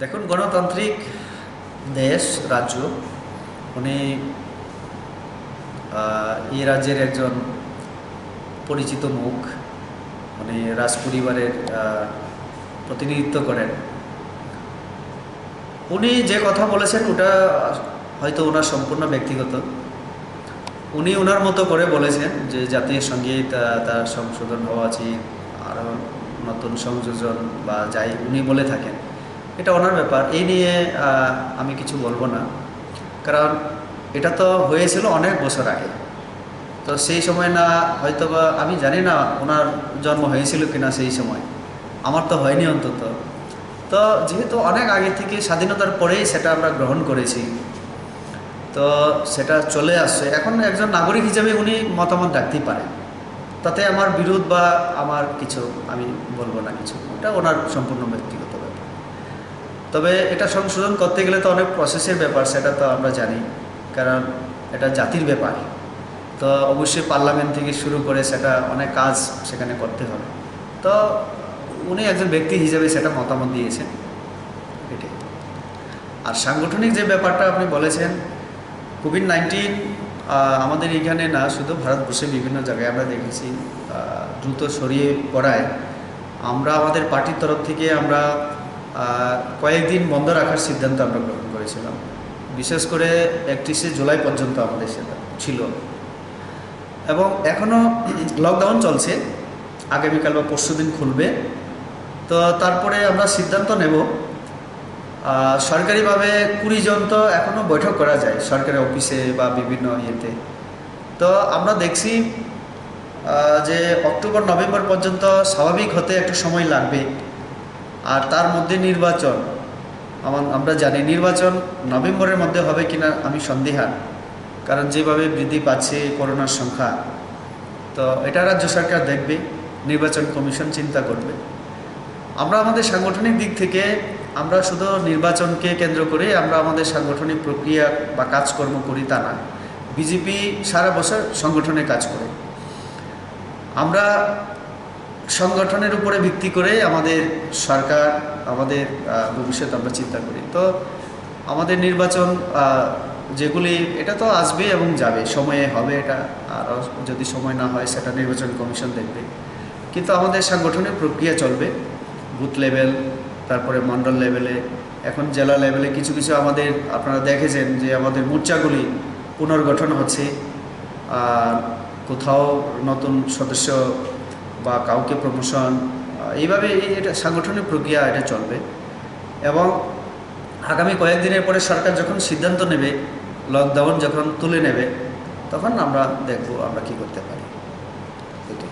দেখুন, গণতান্ত্রিক দেশ রাজ্য, উনি এই রাজ্যের একজন পরিচিত মুখ। উনি রাজপরিবারের প্রতিনিধিত্ব করেন। উনি যে কথা বলেছেন ওটা হয়তো ওনার সম্পূর্ণ ব্যক্তিগত। উনি ওনার মতো করে বলেছেন যে জাতীয় সঙ্গীত তার সংশোধন হওয়া উচিত, আরও নতুন সংযোজন বা যাই উনি বলে থাকেন, এটা ওনার ব্যাপার। এই নিয়ে আমি কিছু বলবো না, কারণ এটা তো হয়েছিল অনেক বছর আগে। তো সেই সময় না হয়তো বা আমি জানি না ওনার জন্ম হয়েছিল কিনা সেই সময়, আমার তো হয়নি অন্তত। তো যেহেতু অনেক আগে থেকে স্বাধীনতার পরেই সেটা আমরা গ্রহণ করেছি, তো সেটা চলে আসছে। এখন একজন নাগরিক হিসেবে উনি মতামত রাখতেই পারেন, তাতে আমার বিরোধ বা আমার কিছু আমি বলবো না কিছু, এটা ওনার সম্পূর্ণ ব্যক্তিগত ব্যাপার। তবে এটা সংশোধন করতে গেলে তো অনেক প্রসেসের ব্যাপার, সেটা তো আমরা জানি, কারণ এটা জাতির ব্যাপার। তো অবশ্যই পার্লামেন্ট থেকে শুরু করে সেটা অনেক কাজ সেখানে করতে হবে। তো উনি একজন ব্যক্তি হিসেবে সেটা মতামত দিয়েছেন, এটাই। আর সাংগঠনিক যে ব্যাপারটা আপনি বলেছেন, কোভিড-19 আমাদের এখানে না, শুধু ভারতবর্ষে বিভিন্ন জায়গায় আমরা দেখেছি দ্রুত ছড়িয়ে পড়ায় আমরা আমাদের পার্টির তরফ থেকে আমরা কয়েকদিন বন্ধ রাখার সিদ্ধান্ত আমরা গ্রহণ করেছিলাম। বিশেষ করে 31শে জুলাই পর্যন্ত আমাদের সেটা ছিল, এবং এখনও লকডাউন চলছে। আগামীকাল বা পরশুদিন খুলবে। তো তারপরে আমরা সিদ্ধান্ত নেব। সরকারিভাবে 20 জন তো এখনও বৈঠক করা যায় সরকারি অফিসে বা বিভিন্ন ইয়েতে। তো আমরা দেখছি যে অক্টোবর নভেম্বর পর্যন্ত স্বাভাবিক হতে একটু সময় লাগবে। আর তার মধ্যে নির্বাচন, আমরা জানি নির্বাচন নভেম্বরের মধ্যে হবে কিনা আমি সন্দিহান, কারণ যেভাবে বৃদ্ধি পাচ্ছে করোনার সংখ্যা। তো এটা রাজ্য সরকার দেখবে, নির্বাচন কমিশন চিন্তা করবে। আমরা আমাদের সাংগঠনিক দিক থেকে আমরা শুধু নির্বাচনকে কেন্দ্র করে আমরা আমাদের সাংগঠনিক প্রক্রিয়া বা কাজকর্ম করি তা না। বিজেপি সারা বছর সংগঠনে কাজ করে। আমরা সংগঠনের উপরে ভিত্তি করে আমাদের সরকার, আমাদের ভবিষ্যৎ আমরা চিন্তা করি। তো আমাদের নির্বাচন যেগুলি, এটা তো আসবে এবং যাবে, সময়ে হবে এটা। আর যদি সময় না হয় সেটা নির্বাচন কমিশন দেখবে। কিন্তু আমাদের সাংগঠনিক প্রক্রিয়া চলবে বুথ লেভেল, তারপরে মণ্ডল লেভেলে, এখন জেলা লেভেলে কিছু কিছু আমাদের আপনারা দেখেছেন যে আমাদের মোর্চাগুলি পুনর্গঠন হচ্ছে। কোথাও নতুন সদস্য বা কাউকে প্রমোশন, এইভাবে এটা সাংগঠনিক প্রক্রিয়া এটা চলবে। এবং আগামী কয়েকদিনের পরে সরকার যখন সিদ্ধান্ত নেবে, লকডাউন যখন তুলে নেবে, তখন আমরা দেখব আমরা কী করতে পারি। এটাই।